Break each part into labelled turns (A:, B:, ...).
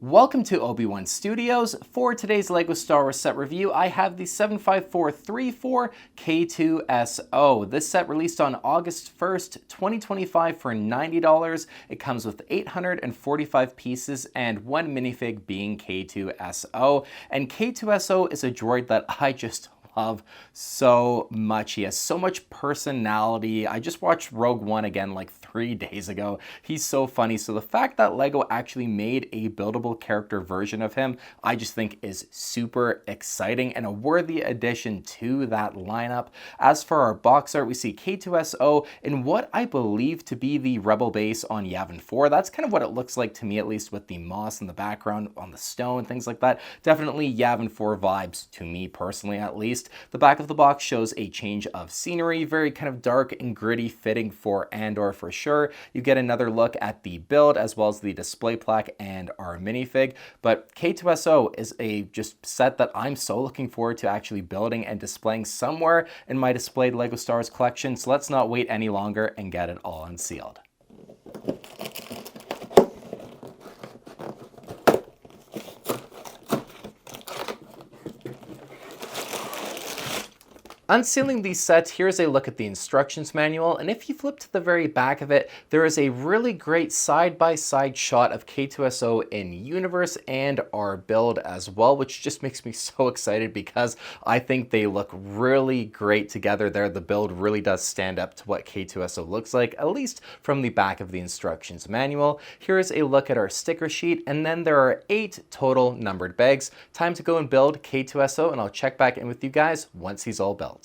A: Welcome to Obi-Wan Studios. For today's LEGO Star Wars set review, I have the 75434 K-2SO. This set released on August 1st, 2025 for $90. It comes with 845 pieces and one minifig being K-2SO. And K-2SO is a droid that I just love so much. He has so much personality. I just watched Rogue One again like 3 days ago. He's so funny. So the fact that LEGO actually made a buildable character version of him, I just think is super exciting and a worthy addition to that lineup. As for our box art, we see K-2SO in what I believe to be the Rebel base on Yavin 4. That's kind of what it looks like to me, at least with the moss in the background on the stone, things like that. Definitely Yavin 4 vibes to me personally, at least. The back of the box shows a change of scenery, very kind of dark and gritty, fitting for Andor for sure. You get another look at the build as well as the display plaque and our minifig. But K-2SO is a just set that I'm so looking forward to actually building and displaying somewhere in my displayed LEGO Star Wars collection. So let's not wait any longer and get it all unsealed. Unsealing these sets, here's a look at the instructions manual, and if you flip to the very back of it, there is a really great side-by-side shot of K-2SO in universe and our build as well, which just makes me so excited because I think they look really great together there. The build really does stand up to what K-2SO looks like, at least from the back of the instructions manual. Here's a look at our sticker sheet, and then there are 8 total numbered bags. Time to go and build K-2SO, and I'll check back in with you guys once he's all built.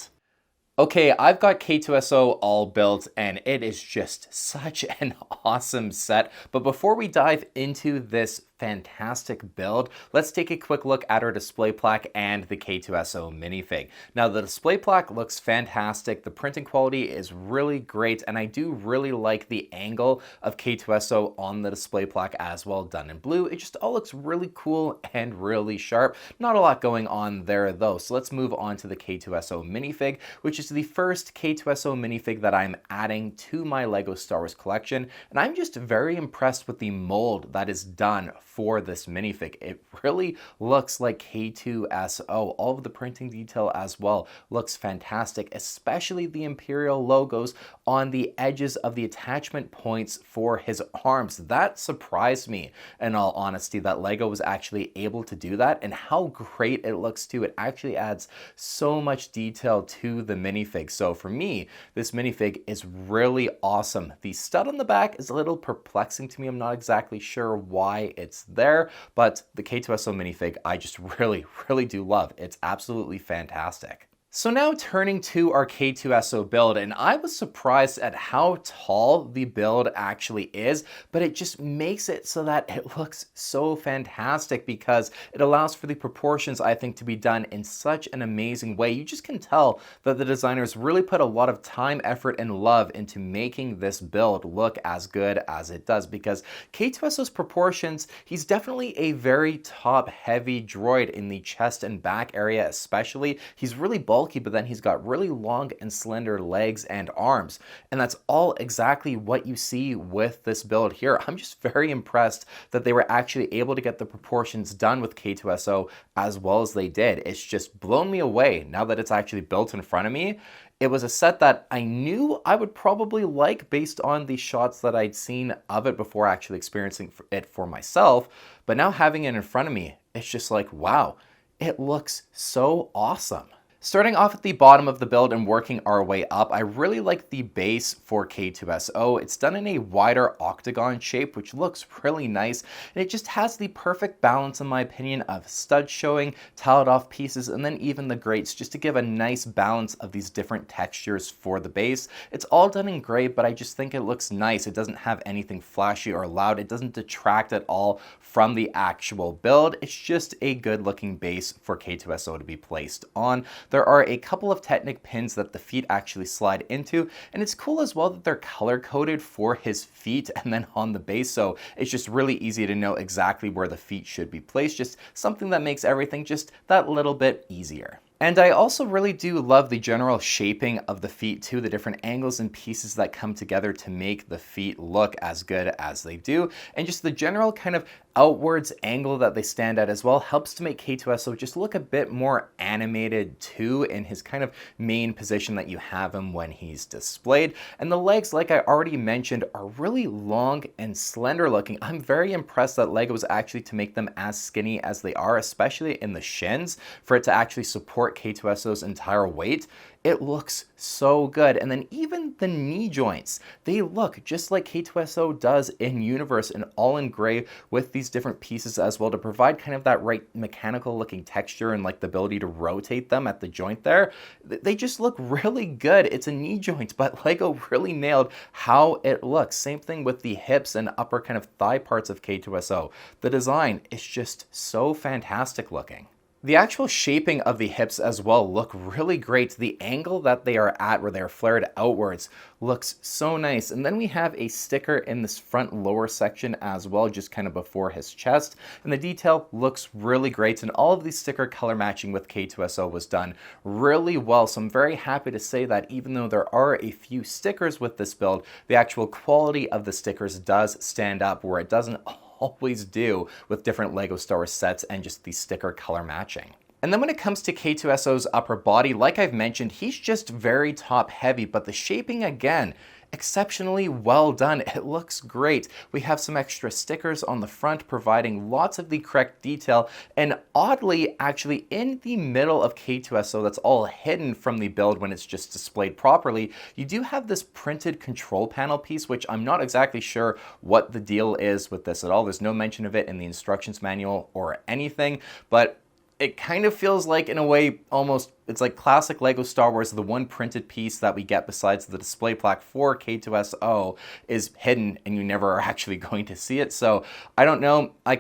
A: Okay, I've got K-2SO all built and it is just such an awesome set. But before we dive into this fantastic build, let's take a quick look at our display plaque and the K-2SO minifig. Now the display plaque looks fantastic, the printing quality is really great, and I do really like the angle of K-2SO on the display plaque as well, done in blue. It just all looks really cool and really sharp. Not a lot going on there though, so let's move on to the K-2SO minifig, which is the first K-2SO minifig that I'm adding to my LEGO Star Wars collection, and I'm just very impressed with the mold that is done for this minifig. It really looks like K-2SO. All of the printing detail as well looks fantastic, especially the Imperial logos on the edges of the attachment points for his arms. That surprised me, in all honesty, that LEGO was actually able to do that, and how great it looks too. It actually adds so much detail to the minifig. So for me, this minifig is really awesome. The stud on the back is a little perplexing to me. I'm not exactly sure why it's there, but the K-2SO minifig I just really do love. It's absolutely fantastic. So now turning to our K-2SO build, and I was surprised at how tall the build actually is, but it just makes it so that it looks so fantastic because it allows for the proportions, I think, to be done in such an amazing way. You just can tell that the designers really put a lot of time, effort, and love into making this build look as good as it does, because K-2SO's proportions, he's definitely a very top-heavy droid in the chest and back area especially. He's really bulky, but then he's got really long and slender legs and arms, and that's all exactly what you see with this build here. I'm just very impressed that they were actually able to get the proportions done with K-2SO as well as they did. It's just blown me away now that it's actually built in front of me. It was a set that I knew I would probably like based on the shots that I'd seen of it before actually experiencing it for myself, but now having it in front of me, it's just like, wow, it looks so awesome. Starting off at the bottom of the build and working our way up, I really like the base for K-2SO. It's done in a wider octagon shape, which looks really nice, and it just has the perfect balance, in my opinion, of studs showing, tiled off pieces, and then even the grates, just to give a nice balance of these different textures for the base. It's all done in gray, but I just think it looks nice. It doesn't have anything flashy or loud. It doesn't detract at all from the actual build. It's just a good looking base for K-2SO to be placed on. There are a couple of Technic pins that the feet actually slide into, and it's cool as well that they're color coded for his feet and then on the base, so it's just really easy to know exactly where the feet should be placed. Just something that makes everything just that little bit easier. And I also really do love the general shaping of the feet too, the different angles and pieces that come together to make the feet look as good as they do, and just the general kind of outwards angle that they stand at as well helps to make K-2SO just look a bit more animated too in his kind of main position that you have him when he's displayed. And the legs, like I already mentioned, are really long and slender looking. I'm very impressed that LEGO was actually to make them as skinny as they are, especially in the shins, for it to actually support K-2SO's entire weight. It looks so good. And then even the knee joints, they look just like K-2SO does in universe, and all in gray with these different pieces as well to provide kind of that right mechanical looking texture and like the ability to rotate them at the joint there. They just look really good. It's a knee joint, but LEGO really nailed how it looks. Same thing with the hips and upper kind of thigh parts of K-2SO. The design is just so fantastic looking. The actual shaping of the hips as well look really great. The angle that they are at, where they're flared outwards, looks so nice. And then we have a sticker in this front lower section as well, just kind of before his chest. And the detail looks really great. And all of the sticker color matching with K-2SO was done really well. So I'm very happy to say that even though there are a few stickers with this build, the actual quality of the stickers does stand up, where it doesn't always do with different LEGO Star Wars sets and just the sticker color matching. And then when it comes to K-2SO's upper body, like I've mentioned, he's just very top heavy, but the shaping again, exceptionally well done. It looks great. We have some extra stickers on the front providing lots of the correct detail, and oddly actually in the middle of K-2SO that's all hidden from the build when it's just displayed properly, you do have this printed control panel piece, which I'm not exactly sure what the deal is with this at all. There's no mention of it in the instructions manual or anything, but it kind of feels like, in a way, almost, it's like classic LEGO Star Wars, the one printed piece that we get besides the display plaque for K-2SO is hidden and you never are actually going to see it. So I don't know, I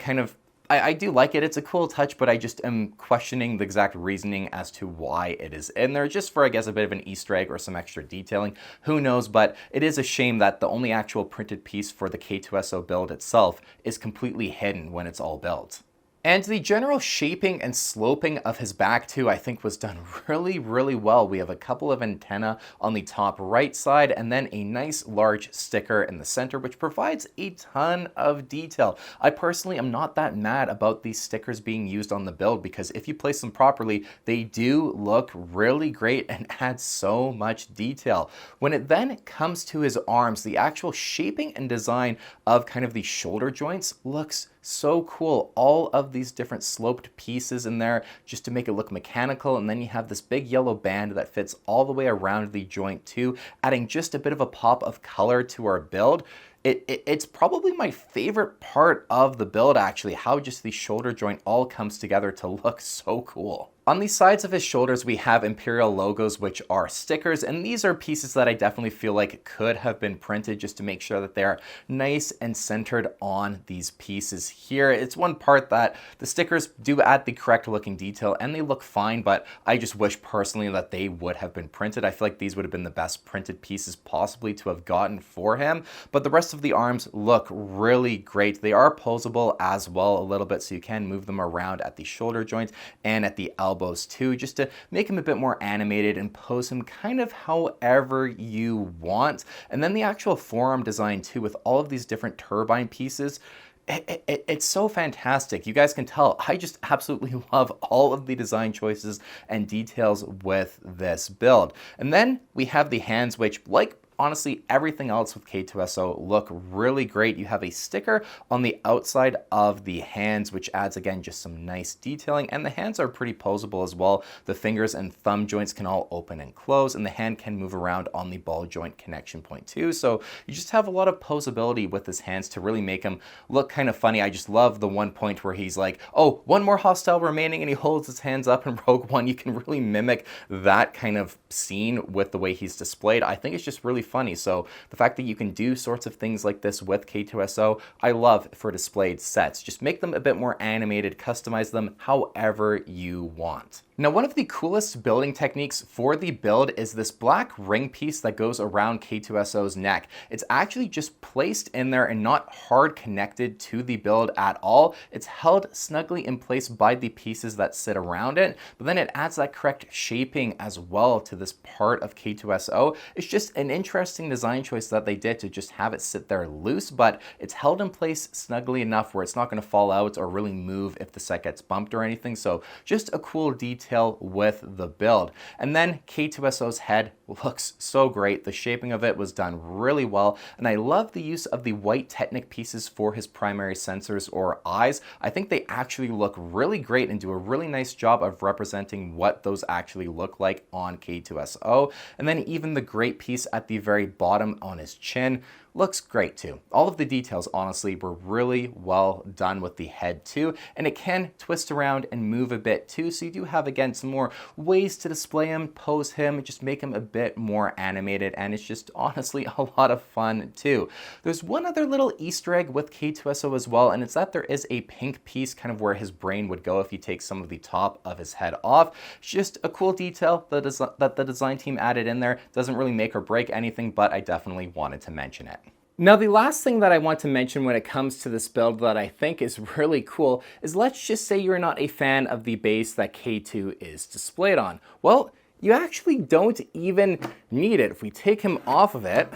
A: do like it. It's a cool touch, but I just am questioning the exact reasoning as to why it is in there, just for, I guess, a bit of an Easter egg or some extra detailing. Who knows, but it is a shame that the only actual printed piece for the K-2SO build itself is completely hidden when it's all built. And the general shaping and sloping of his back too, I think, was done really, really well. We have a couple of antennae on the top right side and then a nice large sticker in the center, which provides a ton of detail. I personally am not that mad about these stickers being used on the build, because if you place them properly, they do look really great and add so much detail. When it then comes to his arms, the actual shaping and design of kind of the shoulder joints looks so cool. All of these different sloped pieces in there just to make it look mechanical, and then you have this big yellow band that fits all the way around the joint too, adding just a bit of a pop of color to our build. It's probably my favorite part of the build, actually, how just the shoulder joint all comes together to look so cool. On the sides of his shoulders, we have Imperial logos, which are stickers, and these are pieces that I definitely feel like could have been printed just to make sure that they're nice and centered on these pieces here. It's one part that the stickers do add the correct looking detail and they look fine, but I just wish personally that they would have been printed. I feel like these would have been the best printed pieces possibly to have gotten for him, but the rest of the arms look really great. They are posable as well a little bit, so you can move them around at the shoulder joint and at the elbows too, just to make him a bit more animated and pose him kind of however you want. And then the actual forearm design too, with all of these different turbine pieces, it's so fantastic. You guys can tell I just absolutely love all of the design choices and details with this build. And then we have the hands, which, like honestly everything else with K-2SO, look really great. You have a sticker on the outside of the hands, which adds again just some nice detailing, and the hands are pretty posable as well. The fingers and thumb joints can all open and close, and the hand can move around on the ball joint connection point too. So you just have a lot of posability with his hands to really make him look kind of funny. I just love the one point where he's like, oh, one more hostile remaining, and he holds his hands up in Rogue One. You can really mimic that kind of scene with the way he's displayed. I think it's just really funny. So the fact that you can do sorts of things like this with K-2SO, I love for displayed sets. Just make them a bit more animated, customize them however you want. Now, one of the coolest building techniques for the build is this black ring piece that goes around K-2SO's neck. It's actually just placed in there and not hard connected to the build at all. It's held snugly in place by the pieces that sit around it, but then it adds that correct shaping as well to this part of K-2SO. It's just an inch interesting design choice that they did to just have it sit there loose, but it's held in place snugly enough where it's not going to fall out or really move if the set gets bumped or anything. So just a cool detail with the build. And then K-2SO's head looks so great. The shaping of it was done really well, and I love the use of the white Technic pieces for his primary sensors or eyes. I think they actually look really great and do a really nice job of representing what those actually look like on K-2SO. And then even the great piece at the very bottom on his chin looks great too. All of the details honestly were really well done with the head too, and it can twist around and move a bit too, so you do have again some more ways to display him, pose him, just make him a bit more animated, and it's just honestly a lot of fun too. There's one other little Easter egg with K-2SO as well, and it's that there is a pink piece kind of where his brain would go if you take some of the top of his head off. It's just a cool detail that the design team added in there. Doesn't really make or break anything, but I definitely wanted to mention it. Now, the last thing that I want to mention when it comes to this build that I think is really cool is, let's just say you're not a fan of the base that K2 is displayed on. Well, you actually don't even need it. If we take him off of it,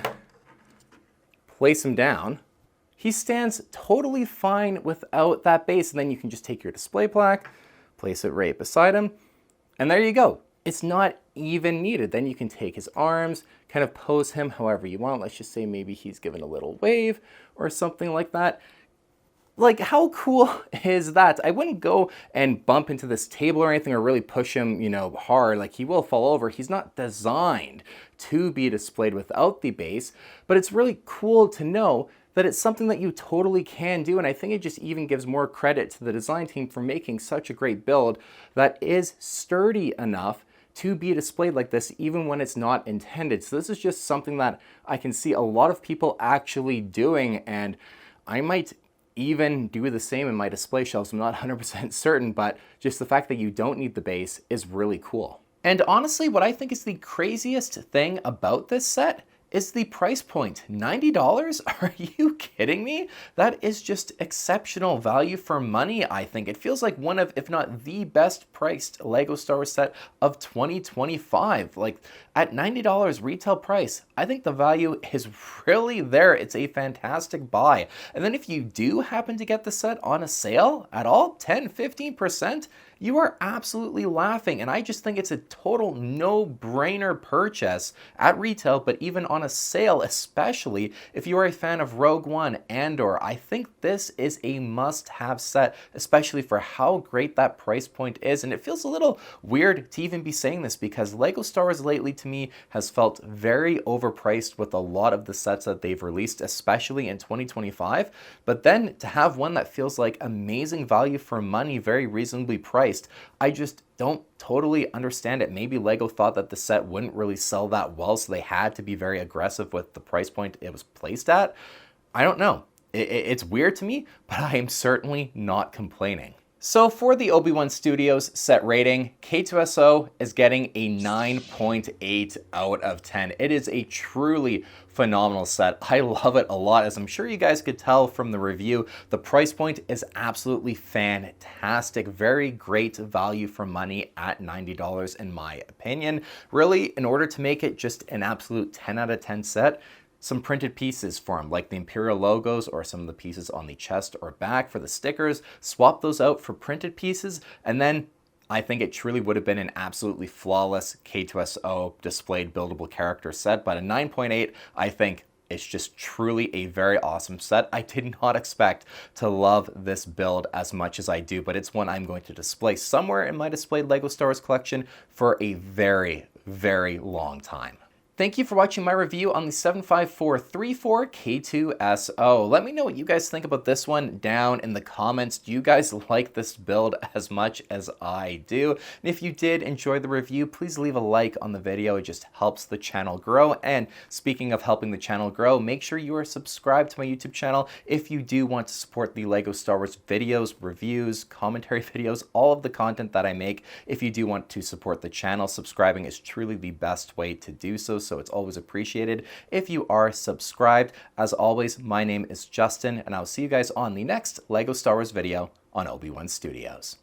A: place him down, he stands totally fine without that base. And then you can just take your display plaque, place it right beside him, and there you go. It's not even needed. Then you can take his arms, kind of pose him however you want. Let's just say maybe he's given a little wave or something like that. Like, how cool is that? I wouldn't go and bump into this table or anything or really push him, you know, hard. Like, he will fall over. He's not designed to be displayed without the base, but it's really cool to know that it's something that you totally can do, and I think it just even gives more credit to the design team for making such a great build that is sturdy enough to be displayed like this even when it's not intended. So this is just something that I can see a lot of people actually doing, and I might even do the same in my display shelves. I'm not 100% certain, but just the fact that you don't need the base is really cool. And honestly, what I think is the craziest thing about this set is the price point. $90? Are you kidding me? That is just exceptional value for money, I think. It feels like one of, if not the best priced LEGO Star Wars set of 2025. Like, at $90 retail price, I think the value is really there. It's a fantastic buy. And then if you do happen to get the set on a sale at all, 10, 15%, you are absolutely laughing. And I just think it's a total no-brainer purchase at retail, but even on a sale, especially if you are a fan of Rogue One, Andor. I think this is a must-have set, especially for how great that price point is. And it feels a little weird to even be saying this because LEGO Star Wars lately to me has felt very overpriced with a lot of the sets that they've released, especially in 2025. But then to have one that feels like amazing value for money, very reasonably priced, I just don't totally understand it. Maybe LEGO thought that the set wouldn't really sell that well, so they had to be very aggressive with the price point it was placed at. I don't know. It's weird to me, but I am certainly not complaining. So for the Obi-Wan Studios set rating, K-2SO is getting a 9.8 out of 10. It is a truly phenomenal set. I love it a lot. As I'm sure you guys could tell from the review, the price point is absolutely fantastic. Very great value for money at $90 in my opinion. Really, in order to make it just an absolute 10 out of 10 set, some printed pieces for them, like the Imperial logos or some of the pieces on the chest or back for the stickers, swap those out for printed pieces, and then I think it truly would have been an absolutely flawless K-2SO displayed buildable character set. But a 9.8, I think it's just truly a very awesome set. I did not expect to love this build as much as I do, but it's one I'm going to display somewhere in my displayed LEGO Star Wars collection for a very, very long time. Thank you for watching my review on the 75434 K-2SO. Let me know what you guys think about this one down in the comments. Do you guys like this build as much as I do? And if you did enjoy the review, please leave a like on the video. It just helps the channel grow. And speaking of helping the channel grow, make sure you are subscribed to my YouTube channel if you do want to support the LEGO Star Wars videos, reviews, commentary videos, all of the content that I make. If you do want to support the channel, subscribing is truly the best way to do so. So it's always appreciated if you are subscribed. As always, my name is Justin, and I'll see you guys on the next LEGO Star Wars video on Obi-Wan Studios.